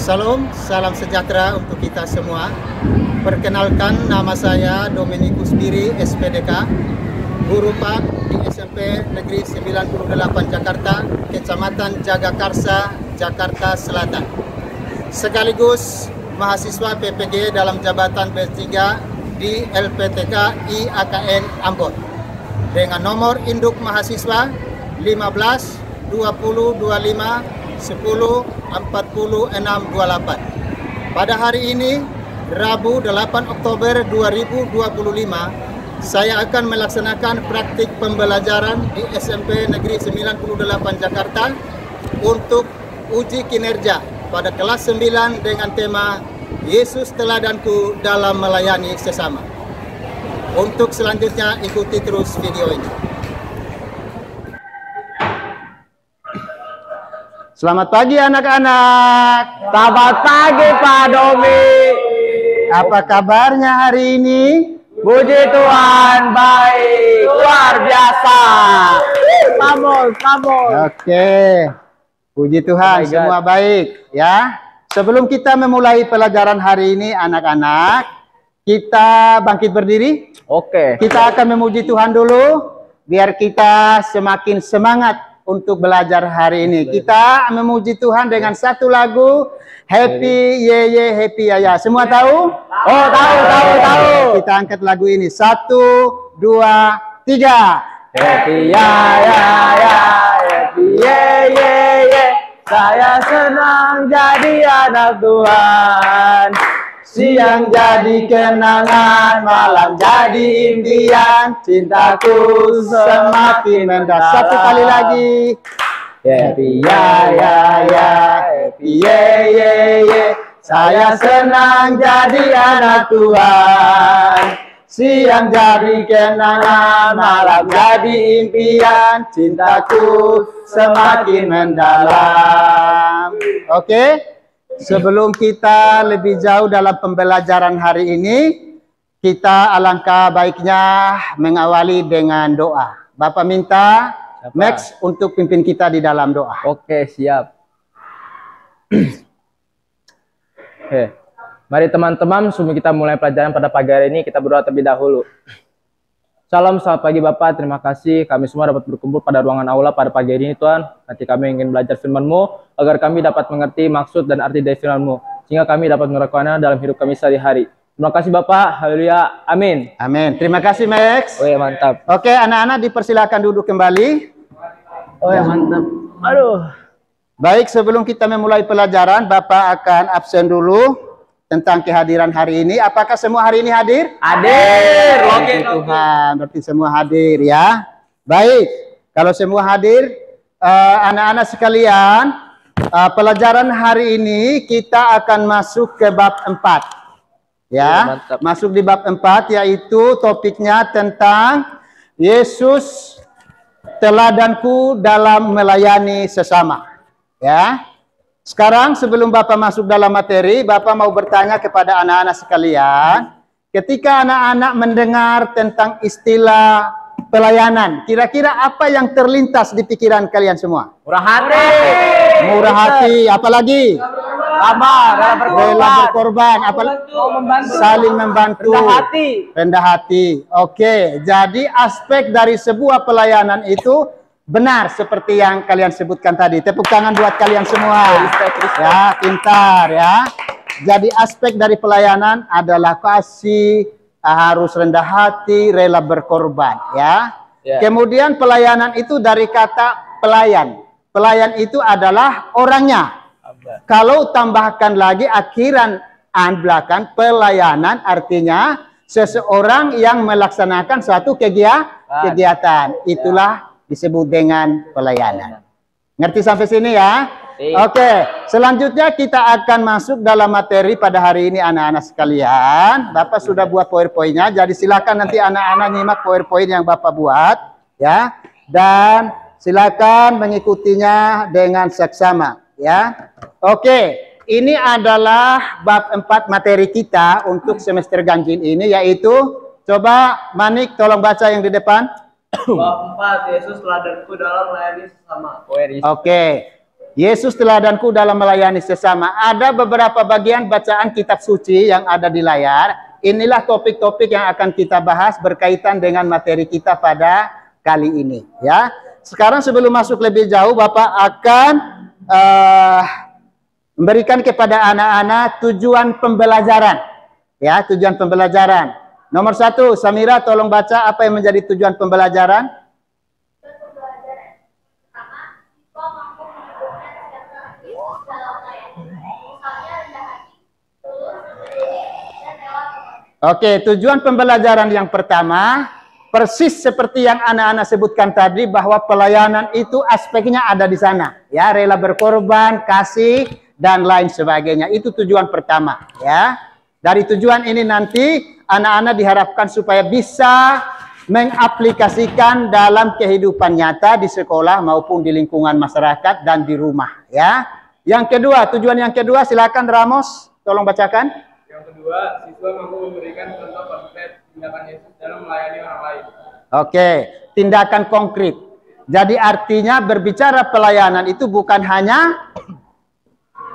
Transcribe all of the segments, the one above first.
Salam sejahtera untuk kita semua. Perkenalkan, nama saya Dominikus Biri, SPDK, guru Pak di SMP Negeri 98 Jakarta, Kecamatan Jagakarsa, Jakarta Selatan. Sekaligus mahasiswa PPG dalam jabatan B3 di LPTK IAKN Ambon. Dengan nomor induk mahasiswa 15 20 25 10 40 628. Pada hari ini, Rabu 8 Oktober 2025, saya akan melaksanakan praktik pembelajaran di SMP Negeri 98 Jakarta untuk uji kinerja pada kelas 9 dengan tema Yesus Teladanku dalam Melayani Sesama. Untuk selanjutnya, ikuti terus video ini. Selamat pagi anak-anak. Selamat pagi Pak Domi. Apa kabarnya hari ini? Puji Tuhan, baik, luar biasa. Vamos. Oke. Puji Tuhan, semua baik ya. Sebelum kita memulai pelajaran hari ini anak-anak, kita bangkit berdiri. Oke. Kita akan memuji Tuhan dulu biar kita semakin semangat untuk belajar hari ini. Kita memuji Tuhan dengan satu lagu, Happy Ye Ye Happy Ya Ya. Semua tahu? Oh, tahu. Kita angkat lagu ini. 1, 2, 3. Happy ya ya ya, happy ye ye ye. Saya senang jadi anak Tuhan. Siang jadi kenangan, malam jadi impian, cintaku semakin mendalam. Satu kali lagi. Happy ya ya ya, happy ye ye ye. Saya senang jadi anak Tuhan. Siang jadi kenangan, malam jadi impian, cintaku semakin mendalam. Oke? Sebelum kita lebih jauh dalam pembelajaran hari ini, kita alangkah baiknya mengawali dengan doa. Bapak minta Max untuk pimpin kita di dalam doa. Oke, siap. Oke. Mari teman-teman, sebelum kita mulai pelajaran pada pagi hari ini, kita berdoa terlebih dahulu. Salam, selamat pagi Bapak, terima kasih kami semua dapat berkumpul pada ruangan aula pada pagi hari ini Tuhan. Nanti kami ingin belajar firman-Mu, agar kami dapat mengerti maksud dan arti dari firman-Mu, sehingga kami dapat melakukannya dalam hidup kami sehari-hari. Terima kasih Bapak, haleluya, amin. Amin, terima kasih Max. Oh ya, mantap. Oke, anak-anak dipersilakan duduk kembali. Oh ya, mantap. Aduh. Baik, sebelum kita memulai pelajaran, Bapak akan absen dulu tentang kehadiran hari ini. Apakah semua hari ini hadir? Hadir. Puji Tuhan, berarti semua hadir ya. Baik, kalau semua hadir, anak-anak sekalian, pelajaran hari ini kita akan masuk ke bab 4. Ya, masuk di bab 4, yaitu topiknya tentang Yesus Teladanku dalam Melayani Sesama. Ya. Sekarang sebelum Bapak masuk dalam materi, Bapak mau bertanya kepada anak-anak sekalian, ketika anak-anak mendengar tentang istilah pelayanan, kira-kira apa yang terlintas di pikiran kalian semua? Murah hati. Murah hati, apalagi? Rela berkorban, saling membantu, rendah hati. Oke, jadi aspek dari sebuah pelayanan itu benar seperti yang kalian sebutkan tadi. Tepuk tangan buat kalian semua. Ya, pintar ya. Jadi aspek dari pelayanan adalah kasih, harus rendah hati, rela berkorban ya. Kemudian pelayanan itu dari kata pelayan. Pelayan itu adalah orangnya. Kalau tambahkan lagi akhiran belakang pelayanan artinya seseorang yang melaksanakan suatu kegiatan. Itulah disebut dengan pelayanan. Ngerti sampai sini ya? Oke, selanjutnya kita akan masuk dalam materi pada hari ini anak-anak sekalian. Bapak sudah buat PowerPoint-nya, jadi silakan nanti anak-anak nyimak PowerPoint yang Bapak buat ya. Dan silakan mengikutinya dengan seksama ya. Oke, ini adalah bab 4 materi kita untuk semester ganjil ini, yaitu coba Manik tolong baca yang di depan. Bab 4, Yesus teladanku dalam melayani sesama. Oke. Yesus teladanku dalam melayani sesama. Ada beberapa bagian bacaan kitab suci yang ada di layar. Inilah topik-topik yang akan kita bahas berkaitan dengan materi kita pada kali ini. Ya, sekarang sebelum masuk lebih jauh, Bapak akan memberikan kepada anak-anak tujuan pembelajaran. Ya, tujuan pembelajaran. Nomor 1, Samira tolong baca apa yang menjadi tujuan pembelajaran. Oke, tujuan pembelajaran yang pertama, persis seperti yang anak-anak sebutkan tadi, bahwa pelayanan itu aspeknya ada di sana. Ya, rela berkorban, kasih, dan lain sebagainya. Itu tujuan pertama. Ya, dari tujuan ini nanti anak-anak diharapkan supaya bisa mengaplikasikan dalam kehidupan nyata di sekolah maupun di lingkungan masyarakat dan di rumah. Ya, yang kedua, tujuan yang kedua, silakan Ramos, tolong bacakan. Yang kedua, siswa mampu memberikan contoh konkret tindakan Yesus dalam melayani orang lain. Oke, tindakan konkret. Jadi artinya berbicara pelayanan itu bukan hanya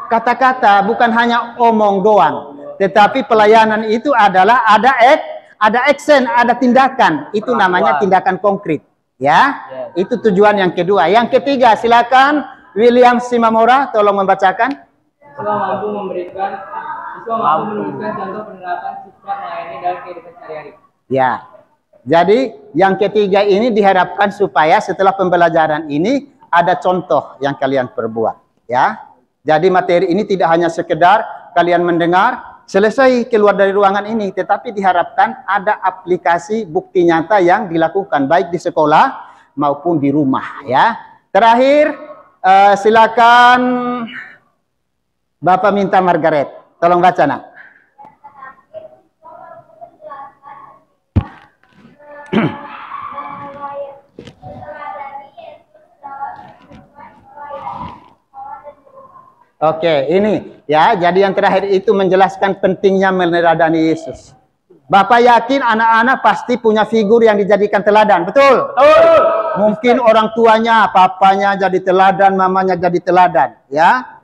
kata-kata, bukan hanya omong doang. Tetapi pelayanan itu adalah ada action, ada tindakan. Itu namanya tindakan konkret. Ya, itu tujuan yang kedua. Yang ketiga, silakan William Simamora, tolong membacakan. Siswa mampu menuliskan contoh penerapan sikap melayani dalam kehidupan sehari-hari. Ya, jadi yang ketiga ini diharapkan supaya setelah pembelajaran ini ada contoh yang kalian perbuat. Ya, jadi materi ini tidak hanya sekedar kalian mendengar, selesai keluar dari ruangan ini, tetapi diharapkan ada aplikasi bukti nyata yang dilakukan baik di sekolah maupun di rumah. Ya, terakhir silakan Bapak minta Margaret, tolong baca nak. Oke, ini ya, jadi yang terakhir itu menjelaskan pentingnya meneladani Yesus. Bapak yakin anak-anak pasti punya figur yang dijadikan teladan, betul? Betul. Mungkin orang tuanya, papanya jadi teladan, mamanya jadi teladan, ya.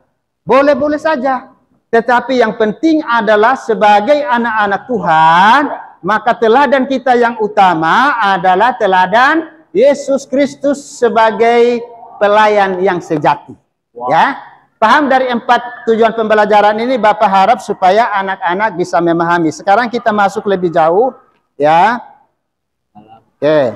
Boleh-boleh saja. Tetapi yang penting adalah sebagai anak-anak Tuhan, maka teladan kita yang utama adalah teladan Yesus Kristus sebagai pelayan yang sejati. Wow. Ya, paham dari 4 tujuan pembelajaran ini, Bapak harap supaya anak-anak bisa memahami. Sekarang kita masuk lebih jauh, ya. Oke.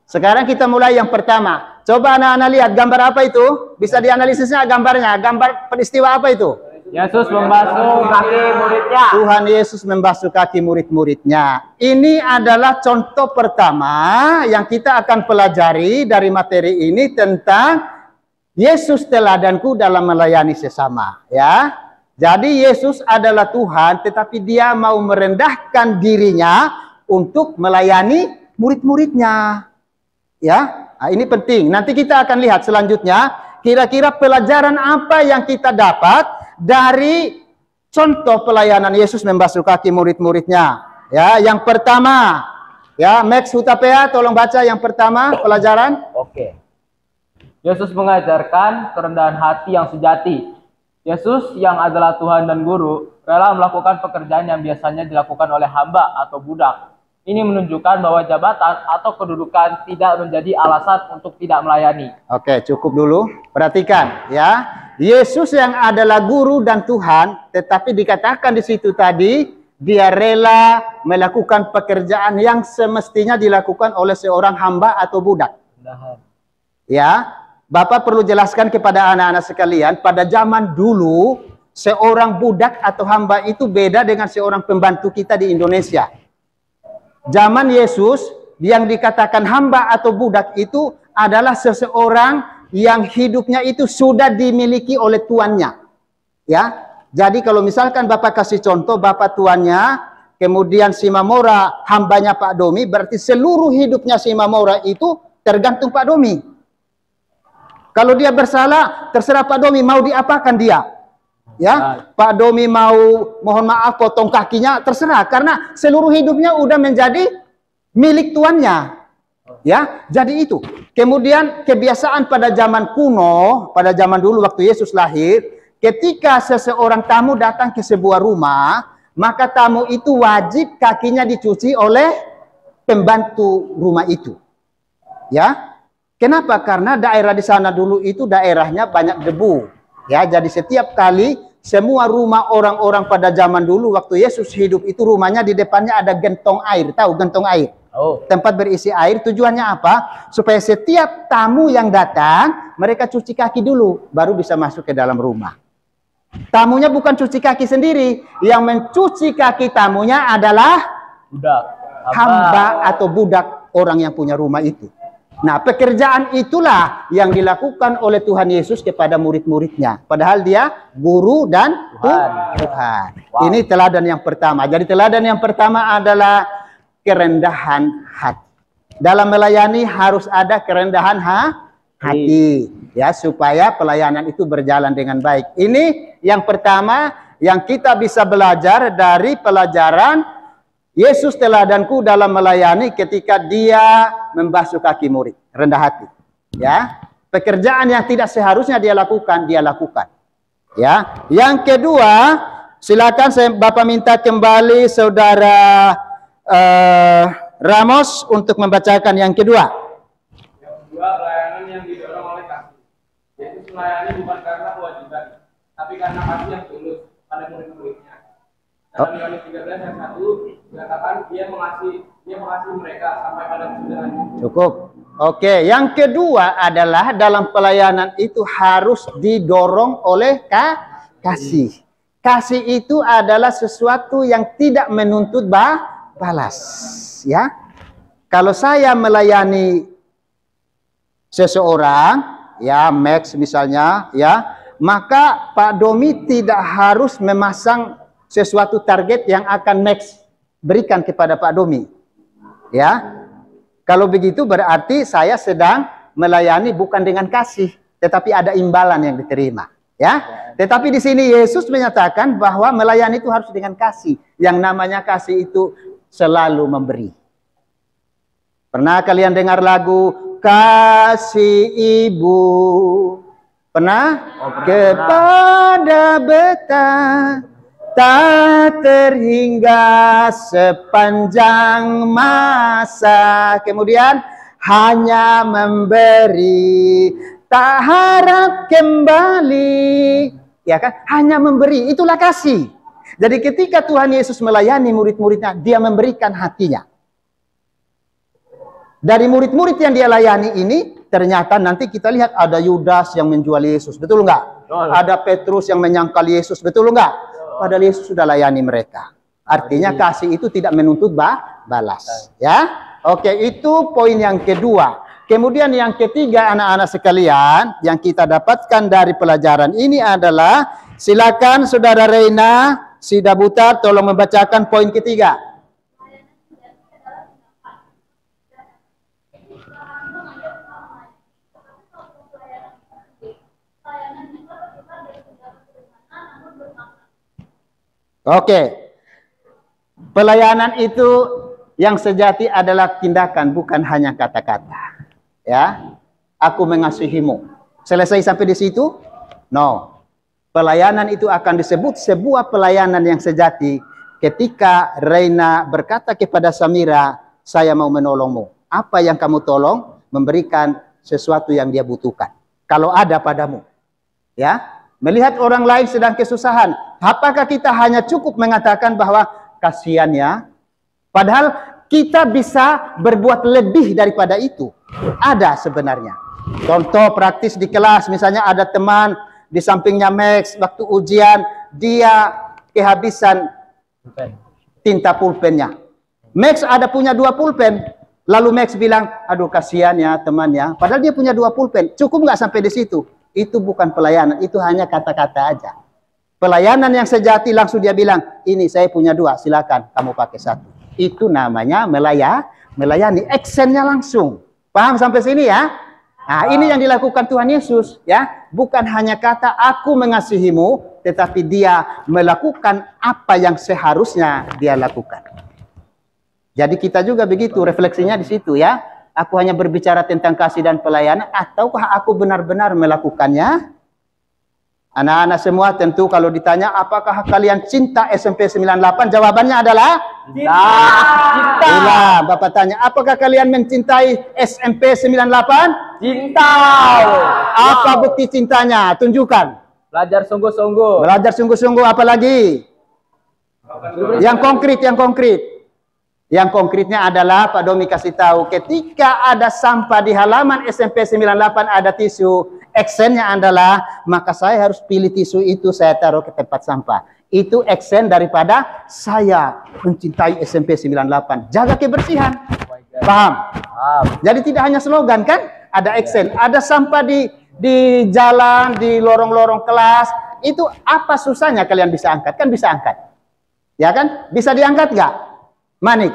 Sekarang kita mulai yang pertama. Coba anak-anak lihat gambar apa itu? Bisa dianalisisnya gambarnya. Gambar peristiwa apa itu? Yesus membasuh kaki muridnya. Tuhan Yesus membasuh kaki murid-muridnya. Ini adalah contoh pertama yang kita akan pelajari dari materi ini tentang Yesus teladanku dalam melayani sesama. Ya, jadi Yesus adalah Tuhan, tetapi Dia mau merendahkan dirinya untuk melayani murid-muridnya. Ya, nah, ini penting. Nanti kita akan lihat selanjutnya. Kira-kira pelajaran apa yang kita dapat dari contoh pelayanan Yesus membasuh kaki murid-muridnya. Ya, yang pertama, ya, Max Hutapea, tolong baca yang pertama pelajaran. Oke. Yesus mengajarkan kerendahan hati yang sejati. Yesus yang adalah Tuhan dan Guru rela melakukan pekerjaan yang biasanya dilakukan oleh hamba atau budak. Ini menunjukkan bahwa jabatan atau kedudukan tidak menjadi alasan untuk tidak melayani. Oke, cukup dulu. Perhatikan, ya. Yesus yang adalah Guru dan Tuhan, tetapi dikatakan di situ tadi, Dia rela melakukan pekerjaan yang semestinya dilakukan oleh seorang hamba atau budak. Ya, Bapak perlu jelaskan kepada anak-anak sekalian, pada zaman dulu, seorang budak atau hamba itu beda dengan seorang pembantu kita di Indonesia. Zaman Yesus, yang dikatakan hamba atau budak itu adalah seseorang yang hidupnya itu sudah dimiliki oleh tuannya. Ya, jadi kalau misalkan Bapak kasih contoh, Bapak tuannya, kemudian si Mamora hambanya Pak Domi, berarti seluruh hidupnya si Mamora itu tergantung Pak Domi. Kalau dia bersalah, terserah Pak Domi mau diapakan dia. Ya, Pak Domi mau mohon maaf potong kakinya, terserah, karena seluruh hidupnya udah menjadi milik tuannya. Ya, jadi itu. Kemudian kebiasaan pada zaman kuno, pada zaman dulu waktu Yesus lahir, ketika seseorang tamu datang ke sebuah rumah, maka tamu itu wajib kakinya dicuci oleh pembantu rumah itu. Ya. Kenapa? Karena daerah di sana dulu itu daerahnya banyak debu. Ya, jadi setiap kali semua rumah orang-orang pada zaman dulu waktu Yesus hidup itu rumahnya di depannya ada gentong air. Tahu gentong air? Tempat berisi air, tujuannya apa? Supaya setiap tamu yang datang, mereka cuci kaki dulu, baru bisa masuk ke dalam rumah. Tamunya bukan cuci kaki sendiri, yang mencuci kaki tamunya adalah budak, hamba atau budak orang yang punya rumah itu. Nah, pekerjaan itulah yang dilakukan oleh Tuhan Yesus kepada murid-muridnya. Padahal dia guru dan Tuhan. Wow. Ini teladan yang pertama. Jadi teladan yang pertama adalah kerendahan hati. Dalam melayani harus ada kerendahan hati, ya, supaya pelayanan itu berjalan dengan baik. Ini yang pertama yang kita bisa belajar dari pelajaran Yesus teladanku dalam melayani ketika dia membasuh kaki murid, rendah hati. Ya, pekerjaan yang tidak seharusnya dia lakukan, dia lakukan. Ya, yang kedua, silakan Bapak minta kembali saudara Ramos untuk membacakan yang kedua. Yang kedua, pelayanan yang didorong oleh kasih. Yesus melayani bukan karena kewajiban, tapi karena kasih yang tulus pada murid-muridnya. Dalam Yohanes 13 ayat 1 dikatakan dia mengasihi mereka sampai pada kesudahan. Cukup. Oke, yang kedua adalah dalam pelayanan itu harus didorong oleh kasih. Kasih itu adalah sesuatu yang tidak menuntut balas, ya. Kalau saya melayani seseorang, ya, Max misalnya, ya, maka Pak Domi tidak harus memasang sesuatu target yang akan Max berikan kepada Pak Domi, ya. Kalau begitu berarti saya sedang melayani bukan dengan kasih, tetapi ada imbalan yang diterima, ya. Tetapi di sini Yesus menyatakan bahwa melayani itu harus dengan kasih. Yang namanya kasih itu selalu memberi. Pernah kalian dengar lagu Kasih Ibu? Pernah? Kepada beta tak terhingga sepanjang masa. Kemudian hanya memberi, tak harap kembali. Ya kan? Hanya memberi, itulah kasih. Jadi ketika Tuhan Yesus melayani murid-muridnya, dia memberikan hatinya. Dari murid-murid yang dia layani ini, ternyata nanti kita lihat ada Yudas yang menjual Yesus, betul enggak? Ada Petrus yang menyangkal Yesus, betul enggak? Padahal Yesus sudah layani mereka. Artinya kasih itu tidak menuntut balas. Ya, oke, itu poin yang kedua. Kemudian yang ketiga, anak-anak sekalian, yang kita dapatkan dari pelajaran ini adalah, silakan Saudara Reina Sidabutar tolong membacakan poin ketiga. Oke. Pelayanan itu yang sejati adalah tindakan, bukan hanya kata-kata. Ya. Aku mengasihimu. Selesai sampai di situ? No. Pelayanan itu akan disebut sebuah pelayanan yang sejati ketika Reina berkata kepada Samira, saya mau menolongmu. Apa yang kamu tolong? Memberikan sesuatu yang dia butuhkan. Kalau ada padamu. Ya. Melihat orang lain sedang kesusahan, apakah kita hanya cukup mengatakan bahwa kasihan ya? Padahal kita bisa berbuat lebih daripada itu. Ada sebenarnya. Contoh praktis di kelas, misalnya ada teman di sampingnya Max, waktu ujian dia kehabisan tinta pulpennya. Max ada punya 2 pulpen, lalu Max bilang, aduh kasihan ya temannya. Padahal dia punya 2 pulpen, cukup nggak sampai di situ? Itu bukan pelayanan, itu hanya kata-kata aja. Pelayanan yang sejati langsung dia bilang, ini saya punya 2, silakan kamu pakai 1. Itu namanya melayani, actionnya langsung. Paham sampai sini ya? Nah, ini yang dilakukan Tuhan Yesus, ya. Bukan hanya kata aku mengasihimu, tetapi dia melakukan apa yang seharusnya dia lakukan. Jadi kita juga begitu, refleksinya di situ ya. Aku hanya berbicara tentang kasih dan pelayanan, ataukah aku benar-benar melakukannya? Anak-anak semua tentu kalau ditanya apakah kalian cinta SMP 98, jawabannya adalah Cinta. Ulang, Bapak tanya, apakah kalian mencintai SMP 98? Cinta. Apa bukti cintanya? Tunjukkan. Belajar sungguh-sungguh. Belajar sungguh-sungguh, apa lagi? Yang konkret, yang konkret. Yang konkretnya adalah Pak Domi kasih tahu, ketika ada sampah di halaman SMP 98 ada tisu, actionnya adalah, maka saya harus pilih tisu itu, saya taruh ke tempat sampah. Itu action daripada saya mencintai SMP 98. Jaga kebersihan. Paham? Jadi tidak hanya slogan kan? Ada action. Ada sampah di jalan, di lorong-lorong kelas. Itu apa susahnya kalian bisa angkat? Kan bisa angkat. Ya kan? Bisa diangkat nggak? Manik.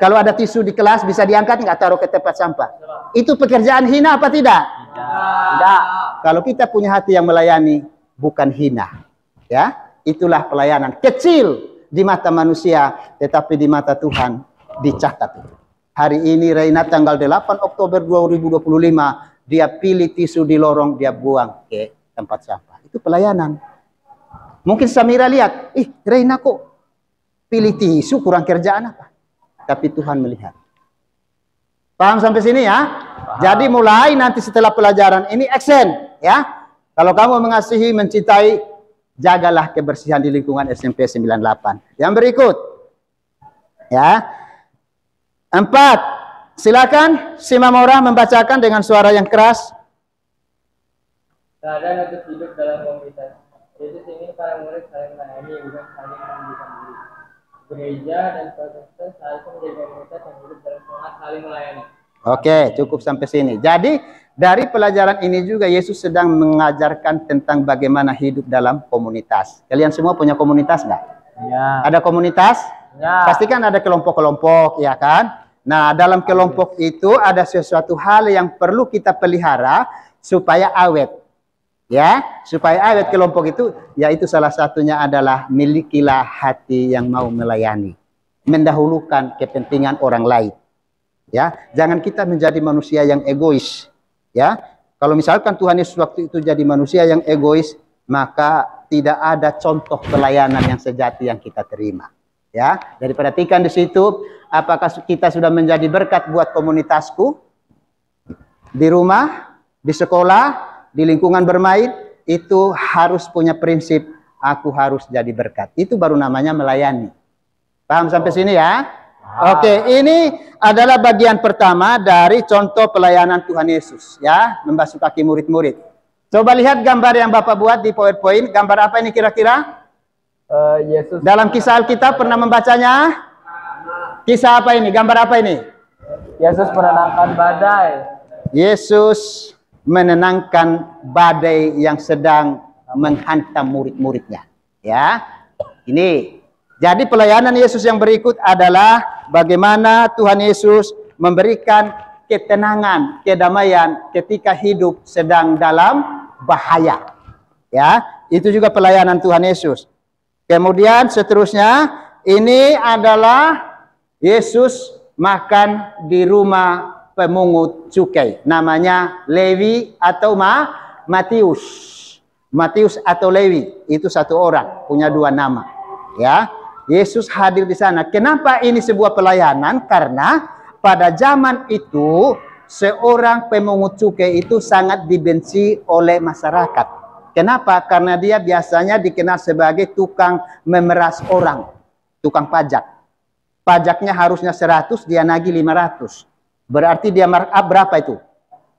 Kalau ada tisu di kelas bisa diangkat nggak, taruh ke tempat sampah? Itu pekerjaan hina apa tidak? Tidak. Kalau kita punya hati yang melayani, bukan hina. Ya, itulah pelayanan kecil di mata manusia, tetapi di mata Tuhan dicatat. Hari ini Reina tanggal 8 Oktober 2025, dia pilih tisu di lorong, dia buang ke tempat sampah. Itu pelayanan. Mungkin Samira lihat, Reina kok pilih tisu, kurang kerjaan apa? Tapi Tuhan melihat. Paham sampai sini ya? Paham. Jadi mulai nanti setelah pelajaran ini action ya. Kalau kamu mengasihi, mencintai, jagalah kebersihan di lingkungan SMP 98. Yang berikut. Ya. 4. Silakan si Mamora membacakan dengan suara yang keras. Teladan untuk hidup dalam komunitas. Yesus ingin para murid saling melayani, bukan saling menunjukkan diri. Gereja dan protestan seharusnya menjadi komunitas yang hidup dalam semangat saling melayani. Oke, cukup sampai sini. Jadi dari pelajaran ini juga Yesus sedang mengajarkan tentang bagaimana hidup dalam komunitas. Kalian semua punya komunitas nggak? Ya. Ada komunitas? Ya. Pastikan ada kelompok-kelompok, ya kan? Nah, dalam kelompok itu ada sesuatu hal yang perlu kita pelihara supaya awet. Ya, supaya awet kelompok itu, yaitu salah satunya adalah milikilah hati yang mau melayani, mendahulukan kepentingan orang lain. Ya, jangan kita menjadi manusia yang egois. Ya, kalau misalkan Tuhan Yesus waktu itu jadi manusia yang egois, maka tidak ada contoh pelayanan yang sejati yang kita terima. Ya, jadi perhatikan di situ, apakah kita sudah menjadi berkat buat komunitasku, di rumah, di sekolah, di lingkungan bermain, itu harus punya prinsip, aku harus jadi berkat. Itu baru namanya melayani. Paham sampai sini ya? Oke, ini adalah bagian pertama dari contoh pelayanan Tuhan Yesus, ya, membasuh kaki murid-murid. Coba lihat gambar yang Bapak buat di PowerPoint. Gambar apa ini kira-kira? Yesus. Dalam kisah Alkitab pernah membacanya? Kisah apa ini? Gambar apa ini? Yesus menenangkan badai. Yesus menenangkan badai yang sedang menghantam murid-muridnya. Ya, ini. Jadi pelayanan Yesus yang berikut adalah bagaimana Tuhan Yesus memberikan ketenangan, kedamaian ketika hidup sedang dalam bahaya. Ya, itu juga pelayanan Tuhan Yesus. Kemudian seterusnya, ini adalah Yesus makan di rumah pemungut cukai, namanya Lewi atau Matius. Matius atau Lewi itu satu orang, punya dua nama. Ya, Yesus hadir di sana. Kenapa ini sebuah pelayanan? Karena pada zaman itu seorang pemungut cukai itu sangat dibenci oleh masyarakat. Kenapa? Karena dia biasanya dikenal sebagai tukang memeras orang, tukang pajak. Pajaknya harusnya 100, dia nagih 500. Berarti dia markup berapa itu?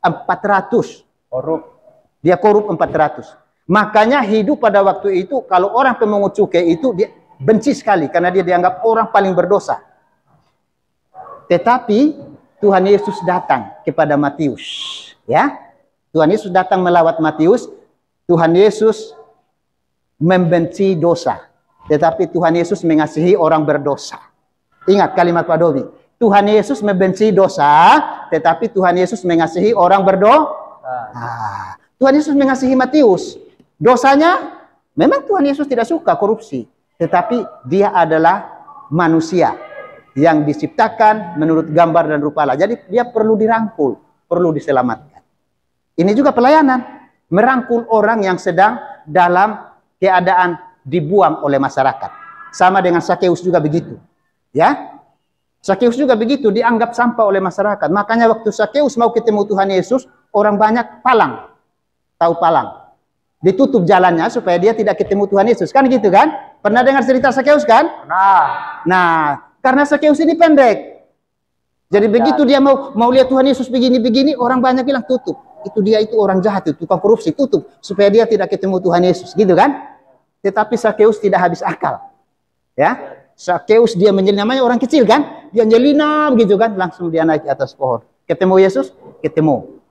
400. Korup. Dia korup 400. Makanya hidup pada waktu itu, kalau orang pemungut cukai itu dia benci sekali karena dia dianggap orang paling berdosa. Tetapi Tuhan Yesus datang kepada Matius, ya. Tuhan Yesus datang melawat Matius. Tuhan Yesus membenci dosa, tetapi Tuhan Yesus mengasihi orang berdosa. Ingat kalimat Pak Domi. Tuhan Yesus membenci dosa, tetapi Tuhan Yesus mengasihi orang berdosa. Tuhan Yesus mengasihi Matius. Dosanya, memang Tuhan Yesus tidak suka korupsi, tetapi dia adalah manusia. yang diciptakan menurut gambar dan rupa Allah. Jadi dia perlu dirangkul, perlu diselamatkan. Ini juga pelayanan, merangkul orang yang sedang dalam keadaan dibuang oleh masyarakat. Sama dengan Sakeus juga begitu. Ya, Sakeus juga begitu, dianggap sampah oleh masyarakat. Makanya waktu Sakeus mau ketemu Tuhan Yesus, orang banyak palang. Tahu palang? Ditutup jalannya supaya dia tidak ketemu Tuhan Yesus. Kan gitu kan? Pernah dengar cerita Sakeus kan? Pernah. Nah, karena Sakeus ini pendek. Jadi begitu dia mau lihat Tuhan Yesus begini-begini, orang banyak bilang tutup. Itu dia itu orang jahat, itu tukang korupsi, tutup supaya dia tidak ketemu Tuhan Yesus, gitu kan? Tetapi Sakeus tidak habis akal. Ya, Sakeus dia namanya orang kecil kan, dia nyelinap gitu kan, langsung dia naik ke atas pohon. Ketemu Yesus, ketemu.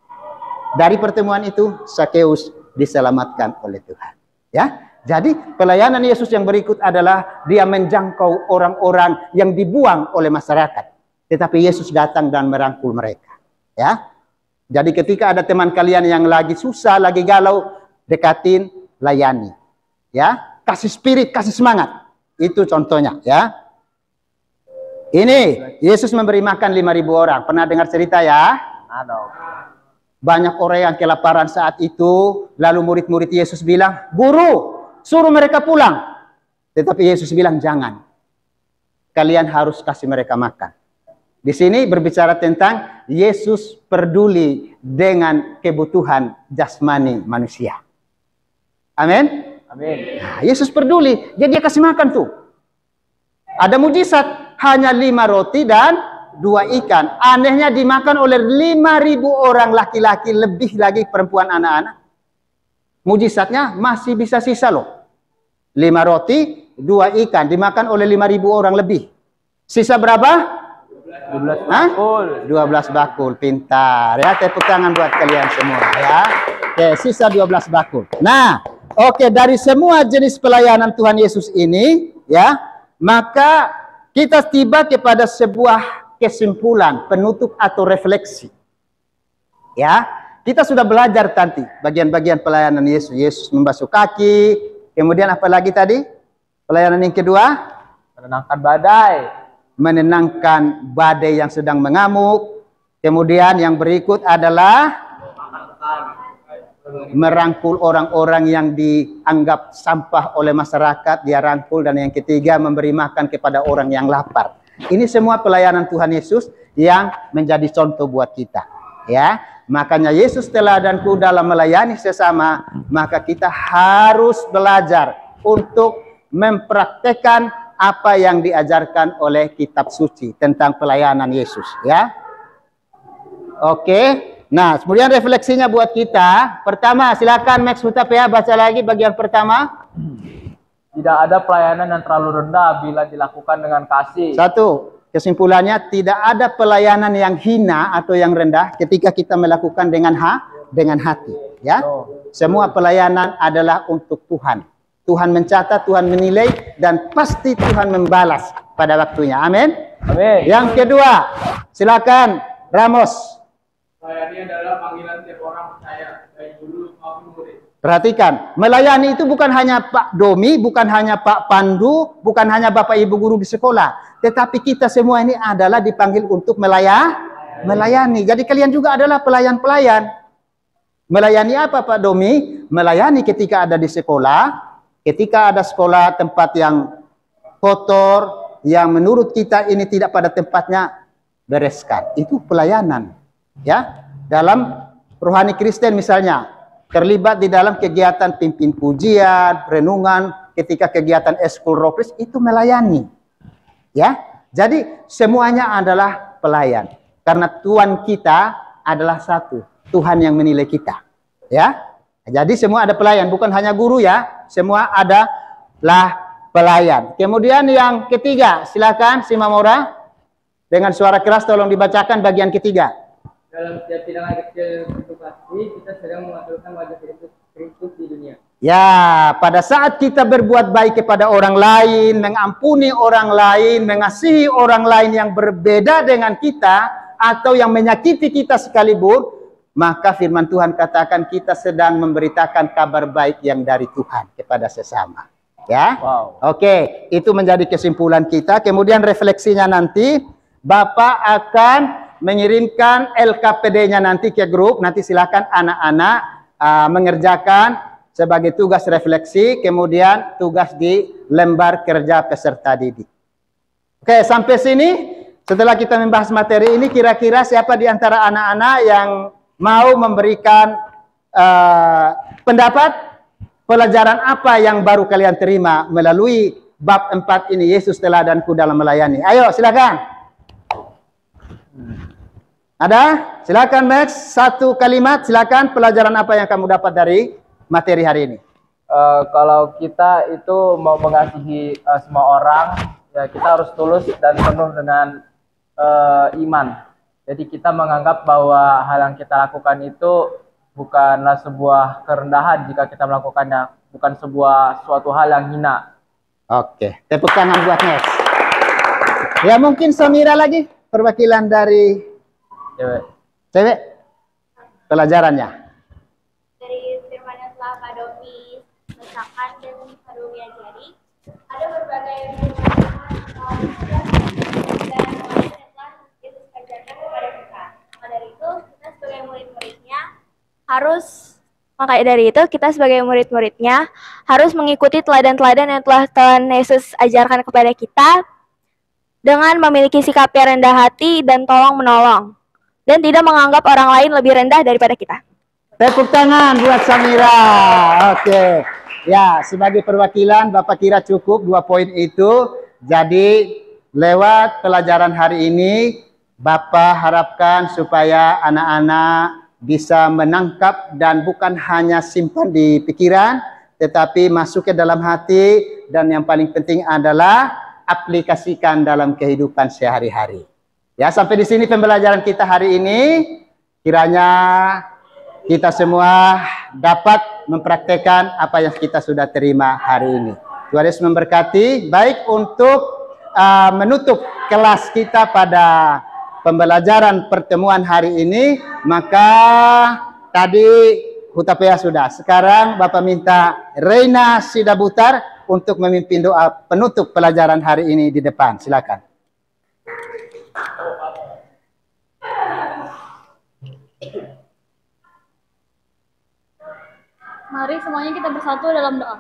Dari pertemuan itu Sakeus diselamatkan oleh Tuhan. Ya, jadi pelayanan Yesus yang berikut adalah dia menjangkau orang-orang yang dibuang oleh masyarakat. Tetapi Yesus datang dan merangkul mereka. Ya, jadi ketika ada teman kalian yang lagi susah, lagi galau, dekatin, layani. Ya, kasih spirit, kasih semangat. Itu contohnya, ya. Ini Yesus memberi makan 5.000 orang. Pernah dengar cerita ya? Ada. Banyak orang yang kelaparan saat itu. Lalu murid-murid Yesus bilang, "Guru, suruh mereka pulang." Tetapi Yesus bilang, "Jangan. Kalian harus kasih mereka makan." Di sini berbicara tentang Yesus peduli dengan kebutuhan jasmani manusia. Amin. Amin. Nah, Yesus peduli, jadi dia kasih makan tuh. Ada mujizat, hanya 5 roti dan 2 ikan. Anehnya dimakan oleh 5.000 orang laki-laki, lebih lagi perempuan anak-anak. Mujizatnya masih bisa sisa loh. 5 roti, 2 ikan, dimakan oleh 5.000 orang lebih. Sisa berapa? 12 bakul. 12 bakul, pintar. Ya, tepuk tangan buat kalian semua ya. Oke, sisa 12 bakul. Nah, oke, dari semua jenis pelayanan Tuhan Yesus ini, ya, maka kita tiba kepada sebuah kesimpulan, penutup atau refleksi. Ya, kita sudah belajar nanti bagian-bagian pelayanan Yesus. Yesus membasuh kaki, kemudian apa lagi tadi? Pelayanan yang kedua, Menenangkan badai. menenangkan badai yang sedang mengamuk. Kemudian yang berikut adalah merangkul orang-orang yang dianggap sampah oleh masyarakat, dia rangkul. Dan yang ketiga, memberi makan kepada orang yang lapar. Ini semua pelayanan Tuhan Yesus yang menjadi contoh buat kita. Ya, makanya Yesus teladanku dalam melayani sesama, maka kita harus belajar untuk mempraktekkan apa yang diajarkan oleh kitab suci tentang pelayanan Yesus. Ya, oke. Nah, kemudian refleksinya buat kita. Pertama, silakan Max Hutapea baca lagi bagian pertama. Tidak ada pelayanan yang terlalu rendah bila dilakukan dengan kasih. 1. Kesimpulannya, tidak ada pelayanan yang hina atau yang rendah ketika kita melakukan dengan hati. Ya, semua pelayanan adalah untuk Tuhan. Tuhan mencatat, Tuhan menilai, dan pasti Tuhan membalas pada waktunya. Amin. Amin. Yang kedua, silakan Ramos. Melayani adalah panggilan tiap orang percaya, baik guru maupun murid. Perhatikan, melayani itu bukan hanya Pak Domi, bukan hanya Pak Pandu, bukan hanya Bapak Ibu guru di sekolah, tetapi kita semua ini adalah dipanggil untuk melayani. Jadi kalian juga adalah pelayan-pelayan. Melayani apa Pak Domi? Melayani ketika ada di sekolah, ketika ada sekolah tempat yang kotor, yang menurut kita ini tidak pada tempatnya, bereskan. Itu pelayanan. Ya, dalam rohani Kristen misalnya, terlibat di dalam kegiatan pimpin pujian, renungan, ketika kegiatan eskul ropris, itu melayani. Ya, jadi semuanya adalah pelayan. Karena Tuhan kita adalah satu, Tuhan yang menilai kita. Ya, jadi semua ada pelayan, bukan hanya guru ya, semua adalah pelayan. Kemudian yang ketiga, silakan si Mamora dengan suara keras tolong dibacakan bagian ketiga. Dalam setiap tindakan kecil edukasi, kita sedang menghasilkan wajah Kristus di dunia. Ya, pada saat kita berbuat baik kepada orang lain, mengampuni orang lain, mengasihi orang lain yang berbeda dengan kita, atau yang menyakiti kita sekalipun, maka firman Tuhan katakan kita sedang memberitakan kabar baik yang dari Tuhan kepada sesama. Ya. Wow. Oke, itu menjadi kesimpulan kita. Kemudian refleksinya nanti Bapak akan mengirimkan LKPD-nya nanti ke grup. Nanti silakan anak-anak mengerjakan sebagai tugas refleksi, kemudian tugas di lembar kerja peserta didik. Oke, sampai sini setelah kita membahas materi ini, kira-kira siapa di antara anak-anak yang mau memberikan pendapat pelajaran apa yang baru kalian terima melalui bab 4 ini, Yesus teladanku dalam melayani. Ayo, silakan. Ada? Silakan Max, satu kalimat, silakan pelajaran apa yang kamu dapat dari materi hari ini. Kalau kita itu mau mengasihi semua orang, ya kita harus tulus dan penuh dengan iman. Jadi kita menganggap bahwa hal yang kita lakukan itu bukanlah sebuah kerendahan jika kita melakukannya, bukan suatu hal yang hina. Oke, tepuk tangan buat Max. Ya mungkin Samira lagi, perwakilan dari cewek. Pelajarannya. Dari firman yang telah Pak Domi bacakan dan Pak Domi ajari, ada berbagai dan yang telah Yesus ajarkan kepada kita. Maka dari itu kita sebagai murid-muridnya harus mengikuti teladan-teladan yang telah Tuhan Yesus ajarkan kepada kita dengan memiliki sikap yang rendah hati dan tolong menolong, dan tidak menganggap orang lain lebih rendah daripada kita. Tepuk tangan buat Samira. Oke. Ya, sebagai perwakilan Bapak kira cukup 2 poin itu. Jadi lewat pelajaran hari ini Bapak harapkan supaya anak-anak bisa menangkap dan bukan hanya simpan di pikiran, tetapi masuk ke dalam hati, dan yang paling penting adalah aplikasikan dalam kehidupan sehari-hari. Ya, sampai di sini pembelajaran kita hari ini. Kiranya kita semua dapat mempraktekkan apa yang kita sudah terima hari ini. Tuhan Yesus memberkati. Baik, untuk menutup kelas kita pada pembelajaran pertemuan hari ini, maka tadi Hutapea sudah. Sekarang Bapak minta Reina Sidabutar untuk memimpin doa penutup pelajaran hari ini di depan. Silakan. Mari semuanya kita bersatu dalam doa.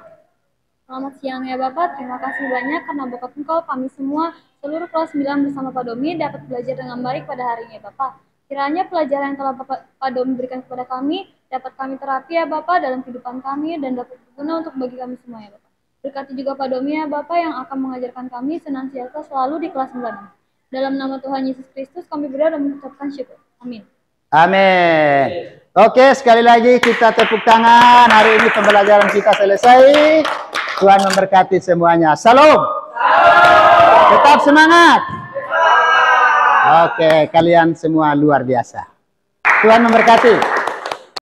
Selamat siang ya Bapak, terima kasih banyak karena berkat Engkau kami semua seluruh kelas 9 bersama Pak Domi dapat belajar dengan baik pada hari ini ya Bapak. Kiranya pelajaran yang telah Pak Domi berikan kepada kami dapat kami terapi ya Bapak dalam kehidupan kami dan dapat berguna untuk bagi kami semua ya Bapak. Berkati juga Pak Domi ya Bapak yang akan mengajarkan kami senantiasa selalu di kelas 9. Dalam nama Tuhan Yesus Kristus kami berdoa dan mengucapkan syukur. Amin. Amin. Oke, sekali lagi kita tepuk tangan. Hari ini pembelajaran kita selesai. Tuhan memberkati semuanya. Salam. Tetap semangat. Oke, kalian semua luar biasa. Tuhan memberkati.